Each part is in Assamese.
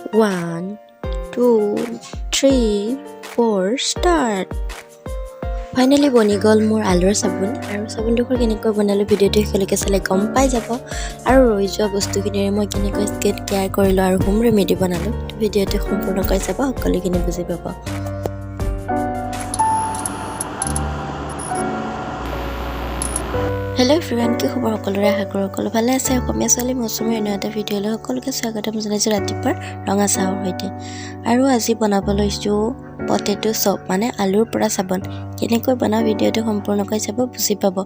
1, 2, 3, 4, start. Finally boni gol মোৰ আলুৰ সাবুন আৰু সাবুনটো কেনেকৈ বনালো ভিডিওটো শেষলৈকে চালে গম পাই যাব আৰু ৰৈ যোৱা বস্তুখিনিৰে মই কেনেকৈ স্কিন কেয়াৰ কৰিলো আৰু হোম ৰেমেডি বনালো ভিডিওটো সম্পূৰ্ণকৈ চাব সকলোখিনি বুজি পাব Hello everyone, কি খবৰ সকলোৰে আশা কৰো সকলো ভালে আছে অসমীয়া ছোৱালী মৌচুমীৰ এটা ভিডিঅ'লৈ সকলোকে স্বাগতম জনাইছো ৰাতিপুৱাৰ ৰঙা চাহৰ সৈতে আৰু আজি বনাব লৈছো পটেটো চপ মানে আলুৰ পৰা সাবন কেনেকৈ বনাও ভিডিওটো সম্পূৰ্ণকৈ চাব বুজি পাব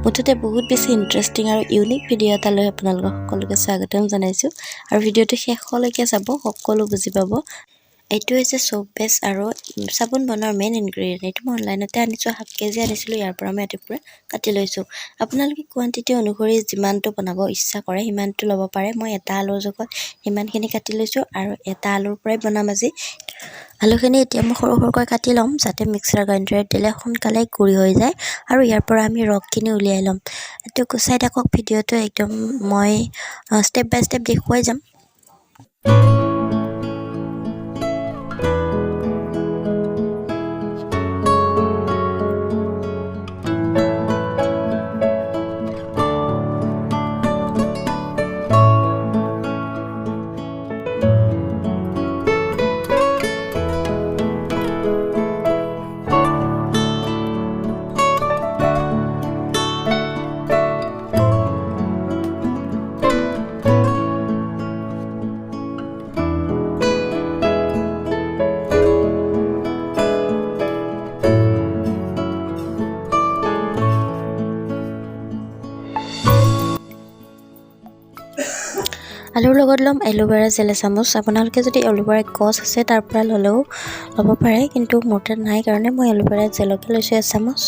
মুঠতে বহুত বেছি ইন্টাৰেষ্টিং আৰু ইউনিক ভিডিও এটা লৈ আপোনালোকক সকলোকে স্বাগতম জনাইছো আৰু ভিডিওটো শেষলৈকে চাব সকলো বুজি পাব এইটো হৈছে সোপ বেস আৰু সাবন বনোৱাৰ মেইন ইনগ্ৰেডিয়েন্ট এইটো মই অনলাইনতে আনিছো হাফ কেজি আনিছিলো ইয়াৰ পৰা মই এটুকুৰা কাটি লৈছো আপোনালোকে কোৱান্টিটি অনুসৰি যিমানটো বনাব ইচ্ছা কৰে সিমানটো ল'ব পাৰে মই এটা আলুৰ জোখত ইমানখিনি কাটি লৈছো আৰু এটা আলুৰ পৰাই বনাম আজি আলুখিনি এতিয়া মই সৰু সৰুকৈ কাটি ল'ম যাতে মিক্সাৰ গ্ৰাইণ্ডাৰত দিলে সোনকালে গুৰি হৈ যায় আৰু ইয়াৰ পৰা আমি ৰসখিনি উলিয়াই ল'ম এটো চাই থাকক ভিডিওটো একদম মই স্টেপ বাই স্টেপ দেখুৱাই যাম আলুৰ লগত লম এলোভেৰা জেল চামুচ আপোনালোকে যদি এলোভেৰা গছ আছে তাৰ পৰা ললেও ল'ব পাৰে কিন্তু মোৰ তাত নাই কাৰণে মই এলোভেৰা জেলকে লৈছো চামুচ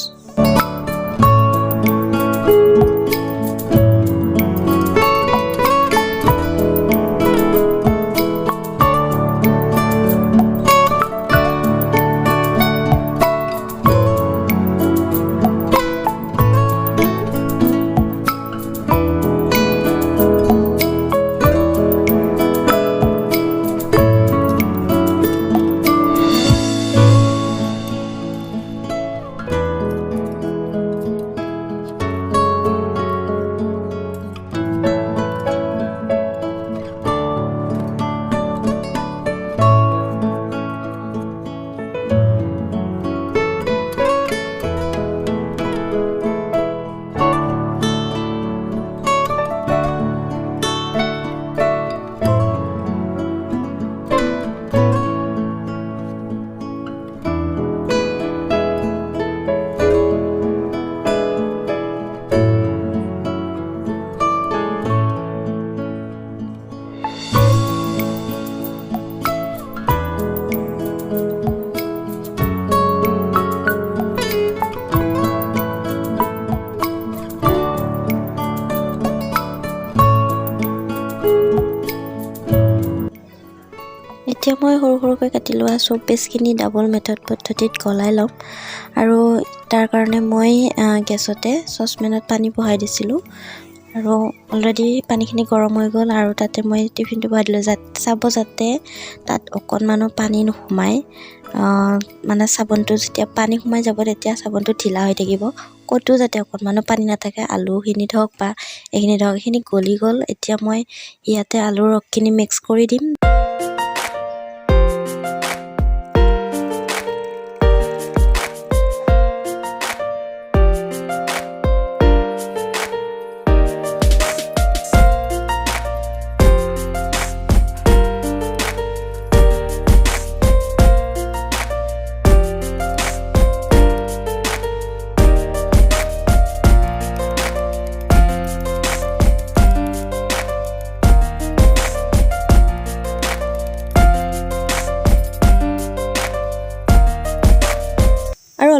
এতিয়া মই সৰু সৰুকৈ কাটি লোৱা সোপ বেসখিনি ডাবল মেথড পদ্ধতিত গলাই লম আৰু তাৰ কাৰণে মই গেছতে সসপেনত পানী বহাই দিছিলো আৰু অলৰেডি পানীখিনি গৰম হৈ গল আৰু তাতে মই টিফিনটো বহাই দিলো চাব যাতে তাত অকণমানো পানী নোসোমায় মানে সাবনটো যেতিয়া পানী সোমাই যাব তেতিয়া সাবনটো ঢিলা হৈ থাকিব কতো যাতে অকণমানো পানী নাথাকে আলুখিনিত হওক বা এইখিনিত হওক এইখিনি গলি গল এতিয়া মই ইয়াতে আলুৰ ৰসখিনি মিক্স কৰি দিম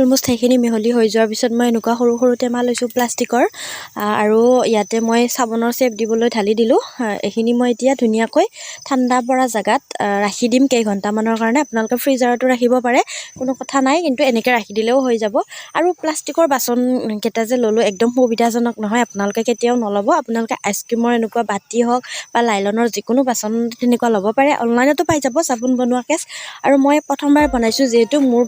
অলমোষ্ট সেইখিনি মিহলি হৈ যোৱাৰ পিছত মই এনেকুৱা সৰু সৰু টেমা লৈছোঁ প্লাষ্টিকৰ আৰু ইয়াতে মই চাবোনৰ চেপ দিবলৈ ঢালি দিলোঁ এইখিনি মই এতিয়া ধুনীয়াকৈ ঠাণ্ডা পৰা জেগাত ৰাখি দিম কেইঘণ্টামানৰ কাৰণে আপোনালোকে ফ্ৰিজাৰতো ৰাখিব পাৰে কোনো কথা নাই কিন্তু এনেকৈ ৰাখি দিলেও হৈ যাব আৰু প্লাষ্টিকৰ বাচনকেইটা যে ল'লোঁ একদম সুবিধাজনক নহয় আপোনালোকে কেতিয়াও নল'ব আপোনালোকে আইচক্ৰীমৰ এনেকুৱা বাতি হওক বা লাইলনৰ যিকোনো বাচন তেনেকুৱা ল'ব পাৰে অনলাইনতো পাই যাব চাবোন বনোৱা কেছ আৰু মই প্ৰথমবাৰ বনাইছোঁ যিহেতু মোৰ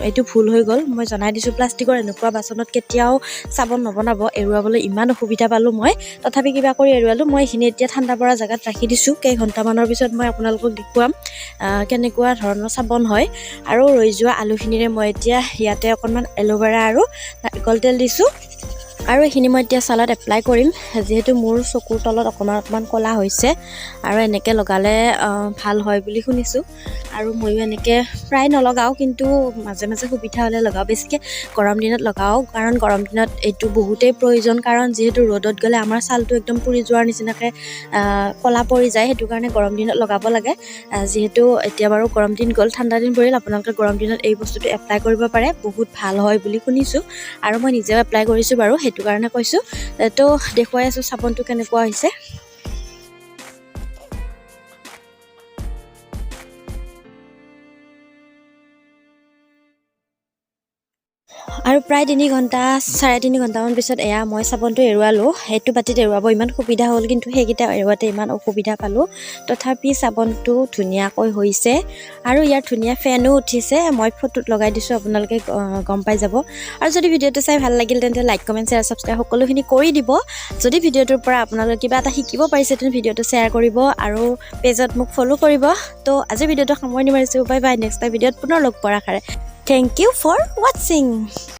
এইটো ভুল হৈ গ'ল মই জনাই দিছোঁ প্লাষ্টিকৰ এনেকুৱা বাচনত কেতিয়াও চাবোন নবনাব এৰুৱাবলৈ ইমান অসুবিধা পালোঁ মই তথাপি কিবা কৰি এৰুৱালোঁ মই এইখিনি এতিয়া ঠাণ্ডা পৰা জেগাত ৰাখি দিছোঁ কেইঘণ্টামানৰ পিছত মই আপোনালোকক দেখুৱাম কেনেকুৱা ধৰণৰ চাবোন হয় আৰু ৰৈ যোৱা আলুখিনিৰে মই এতিয়া ইয়াতে অকণমান এল'ভেৰা আৰু নাৰিকল তেল দিছোঁ আৰু এইখিনি মই এতিয়া ছালত এপ্লাই কৰিম যিহেতু মোৰ চকুৰ তলত অকণমান ক'লা হৈছে আৰু এনেকৈ লগালে ভাল হয় বুলি শুনিছোঁ আৰু ময়ো এনেকৈ প্ৰায় নলগাওঁ কিন্তু মাজে মাজে সুবিধা হ'লে লগাওঁ বেছিকৈ গৰম দিনত লগাওঁ কাৰণ গৰম দিনত এইটো বহুতেই প্ৰয়োজন কাৰণ যিহেতু ৰ'দত গ'লে আমাৰ ছালটো একদম পুৰি যোৱাৰ নিচিনাকৈ ক'লা পৰি যায় সেইটো কাৰণে গৰম দিনত লগাব লাগে যিহেতু এতিয়া বাৰু গৰম দিন গ'ল ঠাণ্ডা দিন পৰিল আপোনালোকে গৰম দিনত এই বস্তুটো এপ্লাই কৰিব পাৰে বহুত ভাল হয় বুলি শুনিছোঁ আৰু মই নিজেও এপ্লাই কৰিছোঁ বাৰু সেইটো কাৰণে কৈছোঁ তো দেখুৱাই আছোঁ চাবোনটো কেনেকুৱা হৈছে আৰু প্ৰায় 3 ঘণ্টা 3.5 ঘণ্টামান পিছত এয়া মই চাবোনটো এৰুৱালোঁ সেইটো বাতিত এৰুৱাব ইমান সুবিধা হ'ল কিন্তু সেইকেইটা এৰুৱাতে ইমান অসুবিধা পালোঁ তথাপি চাবোনটো ধুনীয়াকৈ হৈছে আৰু ইয়াৰ ধুনীয়া ফেনো উঠিছে মই ফটোত লগাই দিছোঁ আপোনালোকে গম পাই যাব আৰু যদি ভিডিঅ'টো চাই ভাল লাগিল তেন্তে লাইক কমেণ্ট শ্বেয়াৰ ছাবস্ক্ৰাইব সকলোখিনি কৰি দিব যদি ভিডিঅ'টোৰ পৰা আপোনালোকে কিবা এটা শিকিব পাৰিছে তেন্তে ভিডিঅ'টো শ্বেয়াৰ কৰিব আৰু পেজত মোক ফ'ল' কৰিব তো আজি ভিডিঅ'টো সামৰণি মাৰিছোঁ বাই বাই নেক্সট ভিডিঅ'ত পুনৰ লগ পোৱাৰ আশাৰে থেংক ইউ ফৰ ৱাটছিং